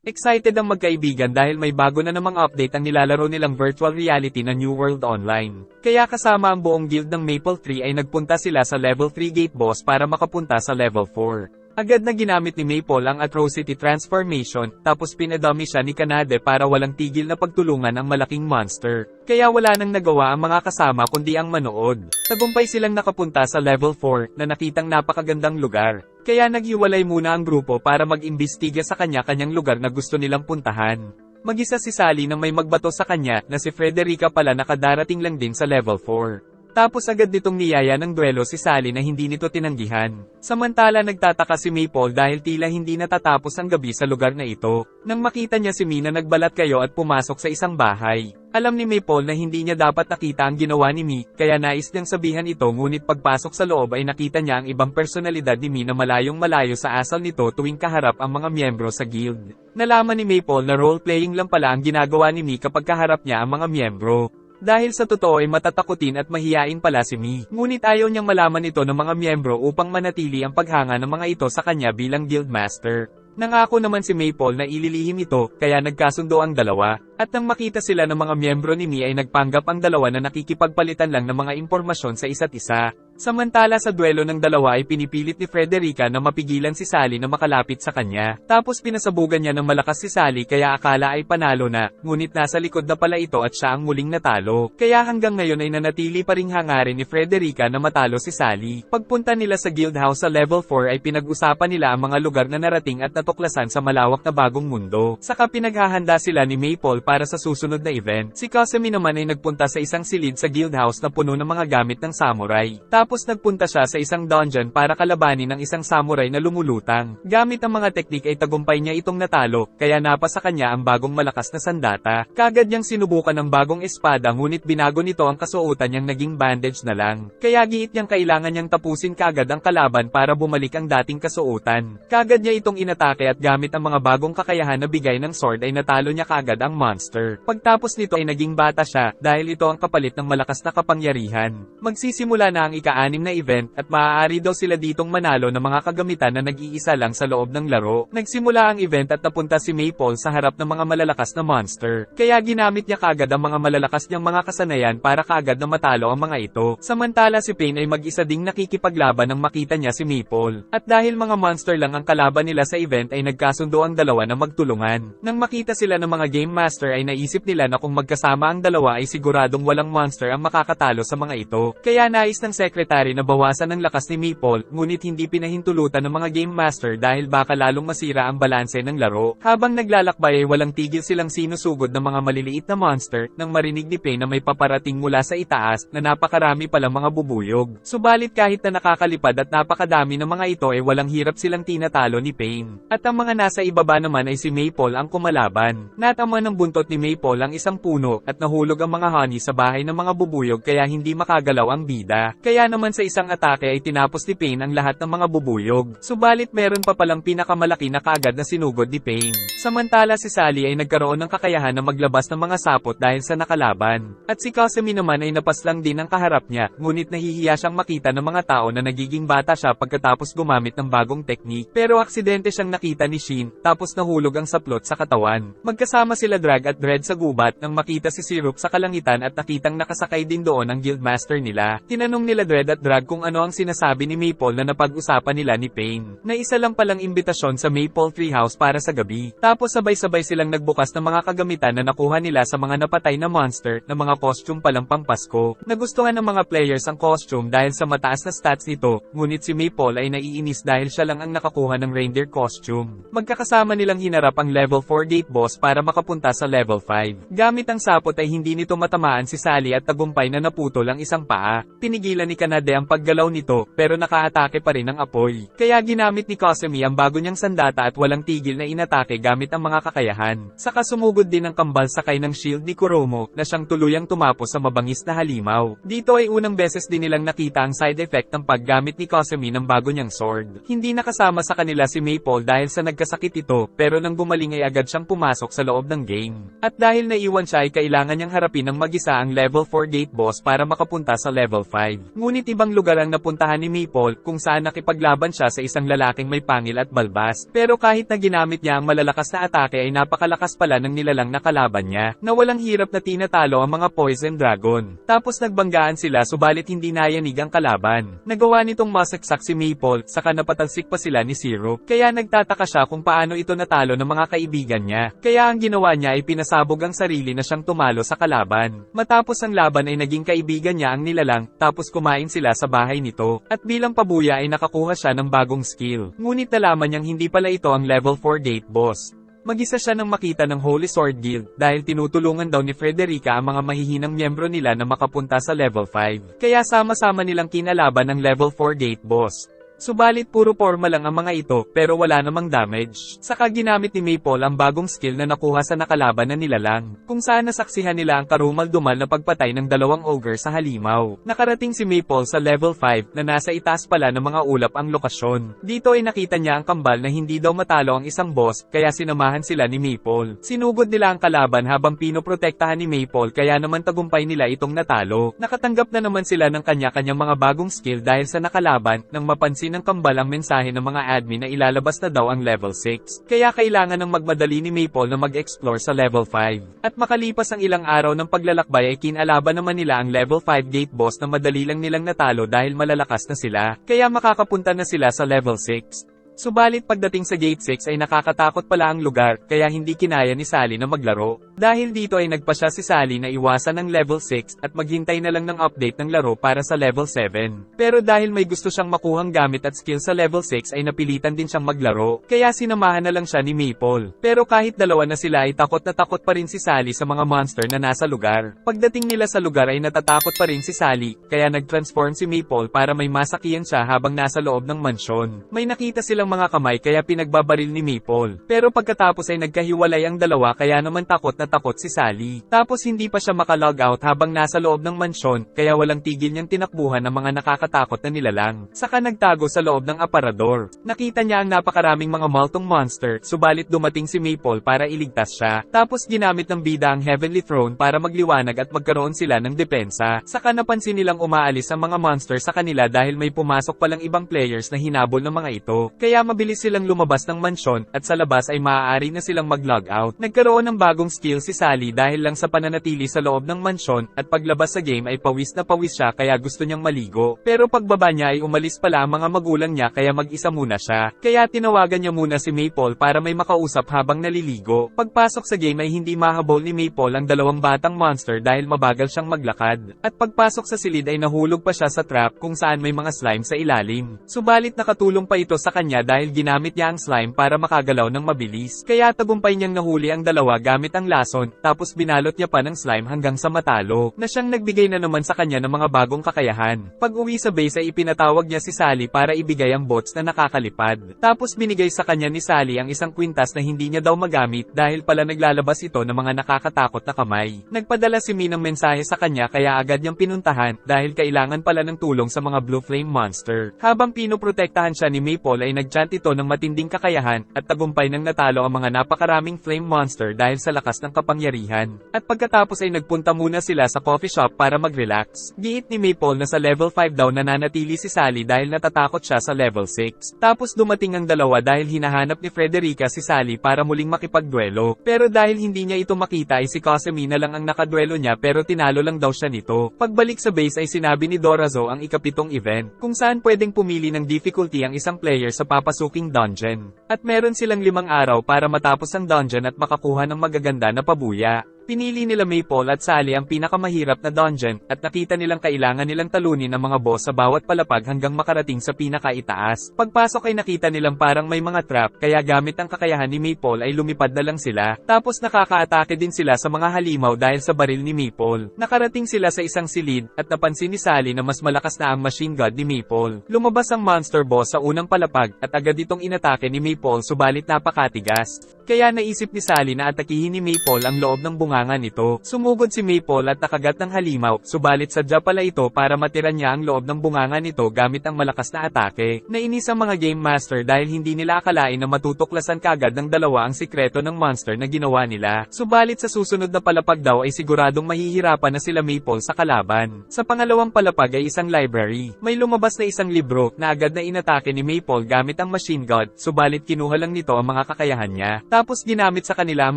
Excited ang magkaibigan dahil may bago na namang update ang nilalaro nilang virtual reality na New World Online. Kaya kasama ang buong guild ng Maple Tree ay nagpunta sila sa level 3 gate boss para makapunta sa level 4. Agad na ginamit ni Maple ang Atrocity Transformation, tapos pinadummy siya ni Kanade para walang tigil na pagtulungan ang malaking monster. Kaya wala nang nagawa ang mga kasama kundi ang manood. Tagumpay silang nakapunta sa level 4 na nakitang napakagandang lugar. Kaya naghiwalay muna ang grupo para mag-imbestiga sa kanya-kanyang lugar na gusto nilang puntahan. Mag-isa si Sally nang may magbato sa kanya na si Frederica pala nakadarating lang din sa level 4. Tapos agad nitong niyaya ng duelo si Sally na hindi nito tinanggihan. Samantala nagtataka si Maple dahil tila hindi natatapos ang gabi sa lugar na ito. Nang makita niya si Mina nagbalat kayo at pumasok sa isang bahay. Alam ni Maple na hindi niya dapat nakita ang ginawa ni Mi, kaya nais niyang sabihan ito ngunit pagpasok sa loob ay nakita niya ang ibang personalidad ni Mi na malayong malayo sa asal nito tuwing kaharap ang mga miyembro sa guild. Nalaman ni Maple na role-playing lang pala ang ginagawa ni Mi kapag kaharap niya ang mga miyembro. Dahil sa totoo ay matatakutin at mahiyain pala si Mi. Ngunit ayaw niyang malaman ito ng mga miyembro upang manatili ang paghanga ng mga ito sa kanya bilang guildmaster. Nangako naman si Maple na ililihim ito, kaya nagkasundo ang dalawa. At nang makita sila ng mga miyembro ni Mi ay nagpanggap ang dalawa na nakikipagpalitan lang ng mga impormasyon sa isa't isa. Samantala sa duelo ng dalawa ay pinipilit ni Frederica na mapigilan si Sally na makalapit sa kanya. Tapos pinasabugan niya ng malakas si Sally kaya akala ay panalo na, ngunit nasa likod na pala ito at siya ang muling natalo. Kaya hanggang ngayon ay nanatili pa ring hangarin ni Frederica na matalo si Sally. Pagpunta nila sa guild house sa level 4 ay pinag-usapan nila ang mga lugar na narating at natuklasan sa malawak na bagong mundo. Saka pinaghahanda sila ni Maple para sa susunod na event. Si Kasumi naman ay nagpunta sa isang silid sa guild house na puno ng mga gamit ng samurai. Tapos nagpunta siya sa isang dungeon para kalabanin ng isang samurai na lumulutang. Gamit ang mga teknik ay tagumpay niya itong natalo, kaya napa sa kanya ang bagong malakas na sandata. Kagad niyang sinubukan ng bagong espada ngunit binago nito ang kasuotan niyang naging bandage na lang. Kaya giit niyang kailangan niyang tapusin kagad ang kalaban para bumalik ang dating kasuotan. Kagad niya itong inatake at gamit ang mga bagong kakayahan na bigay ng sword ay natalo niya kagad ang monster. Pagtapos nito ay naging bata siya dahil ito ang kapalit ng malakas na kapangyarihan. Magsisimula na ang ika-6 na event at maaari daw sila ditong manalo ng mga kagamitan na nag-iisa lang sa loob ng laro. Nagsimula ang event at napunta si Maple sa harap ng mga malalakas na monster. Kaya ginamit niya kagad ang mga malalakas niyang mga kasanayan para kagad na matalo ang mga ito. Samantala si Pain ay mag-isa ding nakikipaglaban nang makita niya si Maple. At dahil mga monster lang ang kalaban nila sa event ay nagkasundo ang dalawa na magtulungan. Nang makita sila ng mga game master ay naisip nila na kung magkasama ang dalawa ay siguradong walang monster ang makakatalo sa mga ito. Kaya nais ng secretary na bawasan ang lakas ni Maple, ngunit hindi pinahintulutan ng mga game master dahil baka lalong masira ang balanse ng laro. Habang naglalakbay ay walang tigil silang sinusugod ng mga maliliit na monster, nang marinig ni Pain na may paparating mula sa itaas, na napakarami palang mga bubuyog. Subalit kahit na nakakalipad at napakadami ng mga ito ay walang hirap silang tinatalo ni Pain. At ang mga nasa ibaba naman ay si Maple ang kumalaban. Natama ng buntot ni Maple ang isang puno, at nahulog ang mga honey sa bahay ng mga bubuyog kaya hindi makagalaw ang bida. Kaya naman sa isang atake ay tinapos ni Pain ang lahat ng mga bubuyog. Subalit meron pa palang pinakamalaki na kaagad na sinugod ni Pain. Samantala si Sally ay nagkaroon ng kakayahan na maglabas ng mga sapot dahil sa nakalaban. At si Kasumi naman ay napaslang din ang kaharap niya, ngunit nahihiya siyang makita ng mga tao na nagiging bata siya pagkatapos gumamit ng bagong teknik. Pero aksidente siyang nakita ni Shin, tapos nahulog ang saplot sa katawan. Magkasama sila Drag at Dread sa gubat nang makita si Syrup sa kalangitan at nakitang nakasakay din doon ang guildmaster nila. Tinanong nila Dread at Drag kung ano ang sinasabi ni Maple na napag-usapan nila ni Pain. Na isa lang palang imbitasyon sa Maple Treehouse para sa gabi. Tapos sabay-sabay silang nagbukas ng mga kagamitan na nakuha nila sa mga napatay na monster na mga costume palang pampasko. Nagustuhan ng mga players ang costume dahil sa mataas na stats nito, ngunit si Maple ay naiinis dahil siya lang ang nakakuha ng reindeer costume. Magkakasama nilang hinarap ang level 4 gate boss para makapunta sa level 5. Gamit ang sapot ay hindi nito matamaan si Sally at tagumpay na naputol ang isang paa. Pinigilan ni Kanade ang paggalaw nito, pero nakaatake pa rin ang apoy. Kaya ginamit ni Kasumi ang bago niyang sandata at walang tigil na inatake gamit ang mga kakayahan. Saka sumugod din ang kambal sakay ng shield ni Kuromo, na siyang tuluyang tumapos sa mabangis na halimaw. Dito ay unang beses din nilang nakita ang side effect ng paggamit ni Kasumi ng bago niyang sword. Hindi nakasama sa kanila si Maple dahil sa nagkasakit ito, pero nang gumaling ay agad siyang pumasok sa loob ng game. At dahil naiwan siya ay kailangan niyang harapin ng mag-isa ang level 4 gate boss para makapunta sa level 5. Ngunit Ngunit ibang lugar ang napuntahan ni Maple kung saan nakipaglaban siya sa isang lalaking may pangil at balbas. Pero kahit na ginamit niya ang malalakas na atake ay napakalakas pala ng nilalang na kalaban niya, na walang hirap na tinatalo ang mga Poison Dragon. Tapos nagbanggaan sila subalit hindi nayanig ang kalaban. Nagawa nitong masaksak si Maple, saka napatalsik pa sila ni Zero. Kaya nagtataka siya kung paano ito natalo ng mga kaibigan niya. Kaya ang ginawa niya ay pinasabog ang sarili na siyang tumalo sa kalaban. Matapos ang laban ay naging kaibigan niya ang nilalang, tapos kumain sila sa bahay nito. At bilang pabuya ay nakakuha siya ng bagong skill. Ngunit nalaman niyang hindi pala ito ang level 4 gate boss. Mag-isa siya nang makita ng Holy Sword Guild dahil tinutulungan daw ni Frederica ang mga mahihinang miyembro nila na makapunta sa level 5. Kaya sama-sama nilang kinalaban ang level 4 gate boss. Subalit puro forma lang ang mga ito pero wala namang damage. Saka ginamit ni Maple ang bagong skill na nakuha sa nakalaban na nilalang, kung saan nasaksihan nila ang karumal-dumal na pagpatay ng dalawang ogre sa halimaw. Nakarating si Maple sa level 5 na nasa itaas pala ng mga ulap ang lokasyon. Dito ay nakita niya ang kambal na hindi daw matalo ang isang boss kaya sinamahan sila ni Maple. Sinugod nila ang kalaban habang pinoprotektahan ni Maple kaya naman tagumpay nila itong natalo. Nakatanggap na naman sila ng kanya-kanyang mga bagong skill dahil sa nakalaban nang mapansin ng kambal ang mensahe ng mga admin na ilalabas na daw ang level 6. Kaya kailangan ng magmadali ni Maple na mag-explore sa level 5. At makalipas ang ilang araw ng paglalakbay ay kinalaban naman nila ang level 5 gate boss na madali lang nilang natalo dahil malalakas na sila. Kaya makakapunta na sila sa level 6. Subalit pagdating sa Gate 6 ay nakakatakot pala ang lugar, kaya hindi kinaya ni Sally na maglaro. Dahil dito ay nagpasya si Sally na iwasan ang level 6 at maghintay na lang ng update ng laro para sa level 7. Pero dahil may gusto siyang makuhang gamit at skill sa level 6 ay napilitan din siyang maglaro, kaya sinamahan na lang siya ni Maple. Pero kahit dalawa na sila ay takot na takot pa rin si Sally sa mga monster na nasa lugar. Pagdating nila sa lugar ay natatakot pa rin si Sally, kaya nag-transform si Maple para may masakiyan siya habang nasa loob ng mansyon. May nakita silang mga kamay kaya pinagbabaril ni Maple. Pero pagkatapos ay nagkahiwalay ang dalawa kaya naman takot na takot si Sally. Tapos hindi pa siya makalog out habang nasa loob ng mansyon, kaya walang tigil niyang tinakbuhan ng mga nakakatakot na nilalang. Saka nagtago sa loob ng aparador. Nakita niya ang napakaraming mga multong monster, subalit dumating si Maple para iligtas siya. Tapos ginamit ng bida ang Heavenly Throne para magliwanag at magkaroon sila ng depensa. Saka napansin nilang umaalis ang mga monster sa kanila dahil may pumasok palang ibang players na hinabol ng mga ito. Kaya mabilis silang lumabas ng mansyon at sa labas ay maaari na silang mag-log out. Nagkaroon ng bagong skill si Sally dahil lang sa pananatili sa loob ng mansyon at paglabas sa game ay pawis na pawis siya kaya gusto niyang maligo. Pero pagbaba niya ay umalis pala ang mga magulang niya kaya mag-isa muna siya. Kaya tinawagan niya muna si Maple para may makausap habang naliligo. Pagpasok sa game ay hindi mahabol ni Maple ang dalawang batang monster dahil mabagal siyang maglakad. At pagpasok sa silid ay nahulog pa siya sa trap kung saan may mga slime sa ilalim. Subalit nakatulong pa ito sa kanya dahil ginamit niya ang slime para makagalaw ng mabilis. Kaya tagumpay niyang nahuli ang dalawa gamit ang lason, tapos binalot niya pa ng slime hanggang sa matalo, na siyang nagbigay na naman sa kanya ng mga bagong kakayahan. Pag-uwi sa base ay ipinatawag niya si Sally para ibigay ang bots na nakakalipad. Tapos binigay sa kanya ni Sally ang isang kwintas na hindi niya daw magamit dahil pala naglalabas ito ng mga nakakatakot na kamay. Nagpadala si Min ng mensahe sa kanya kaya agad niyang pinuntahan dahil kailangan pala ng tulong sa mga Blue Flame Monster. Habang pinoprotektahan siya ni Maple ay nagchant ito ng matinding kakayahan, at tagumpay nang natalo ang mga napakaraming flame monster dahil sa lakas ng kapangyarihan. At pagkatapos ay nagpunta muna sila sa coffee shop para mag-relax. Giit ni Maple na sa level 5 daw nananatili si Sally dahil natatakot siya sa level 6. Tapos dumating ang dalawa dahil hinahanap ni Frederica si Sally para muling makipagduelo. Pero dahil hindi niya ito makita ay si Cosemi na lang ang nakaduelo niya pero tinalo lang daw siya nito. Pagbalik sa base ay sinabi ni Dorazo ang ikapitong event, kung saan pwedeng pumili ng difficulty ang isang player sa papasuking dungeon. At meron silang 5 araw para matapos ang dungeon at makakuha ng magaganda na pabuya. Pinili nila Maple at Sally ang pinakamahirap na dungeon, at nakita nilang kailangan nilang talunin ang mga boss sa bawat palapag hanggang makarating sa pinakaitaas. Pagpasok ay nakita nilang parang may mga trap, kaya gamit ang kakayahan ni Maple ay lumipad na lang sila. Tapos nakakaatake din sila sa mga halimaw dahil sa baril ni Maple. Nakarating sila sa isang silid, at napansin ni Sally na mas malakas na ang machine gun ni Maple. Lumabas ang monster boss sa unang palapag, at agad itong inatake ni Maple subalit napakatigas. Kaya naisip ni Sally na atakihin ni Maple ang loob ng bunganga nito. Sumugod si Maple at nakagat ng halimaw, subalit sadya pala ito para matira niya ang loob ng bunganga nito gamit ang malakas na atake. Nainis ang mga Game Master dahil hindi nila akalain na matutuklasan kagad ng dalawa ang sikreto ng monster na ginawa nila. Subalit sa susunod na palapag daw ay siguradong mahihirapan na sila Maple sa kalaban. Sa pangalawang palapag ay isang library. May lumabas na isang libro na agad na inatake ni Maple gamit ang machine gun, subalit kinuha lang nito ang mga kakayahan niya. Tapos ginamit sa kanila ang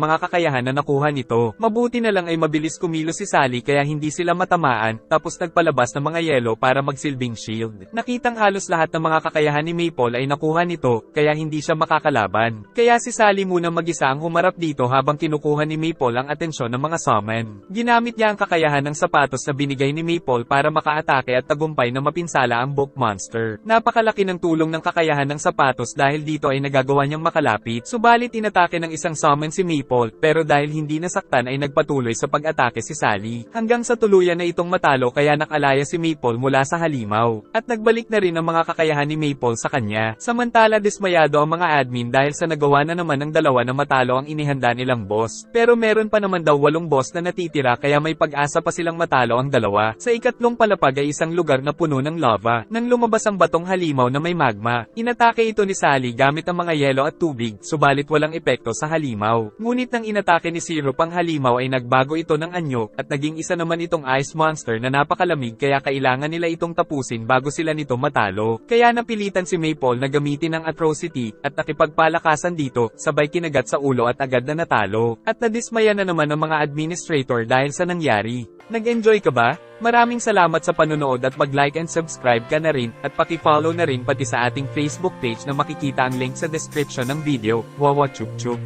mga kakayahan na nakuha nito. Mabuti na lang ay mabilis kumilos si Sally kaya hindi sila matamaan, tapos nagpalabas ng mga yelo para magsilbing shield. Nakitang halos lahat ng mga kakayahan ni Maple ay nakuha nito, kaya hindi siya makakalaban. Kaya si Sally muna mag-isa ang humarap dito habang kinukuha ni Maple ang atensyon ng mga summon. Ginamit niya ang kakayahan ng sapatos na binigay ni Maple para makaatake at tagumpay na mapinsala ang book monster. Napakalaki ng tulong ng kakayahan ng sapatos dahil dito ay nagagawa niyang makalapit, subalit inatake ng isang summon si Maple, pero dahil hindi nasaktan ay nagpatuloy sa pag-atake si Sally. Hanggang sa tuluyan na itong matalo kaya nakalaya si Maple mula sa halimaw. At nagbalik na rin ang mga kakayahan ni Maple sa kanya. Samantala dismayado ang mga admin dahil sa nagawa na naman ng dalawa na matalo ang inihanda nilang boss. Pero meron pa naman daw 8 boss na natitira kaya may pag-asa pa silang matalo ang dalawa. Sa ikatlong palapag ay isang lugar na puno ng lava. Nang lumabas ang batong halimaw na may magma, inatake ito ni Sally gamit ang mga yelo at tubig, subalit walang epekto sa halimaw. Ngunit nang inatake ni Syrup ang halimaw ay nagbago ito ng anyo, at naging isa naman itong ice monster na napakalamig kaya kailangan nila itong tapusin bago sila nito matalo. Kaya napilitan si Maple na gamitin ang atrocity, at nakipagpalakasan dito, sabay kinagat sa ulo at agad na natalo. At nadismaya na naman ang mga administrator dahil sa nangyari. Nag-enjoy ka ba? Maraming salamat sa panonood at mag-like and subscribe ka na rin, at paki-follow na rin pati sa ating Facebook page na makikita ang link sa description ng video. Wawa chup chup.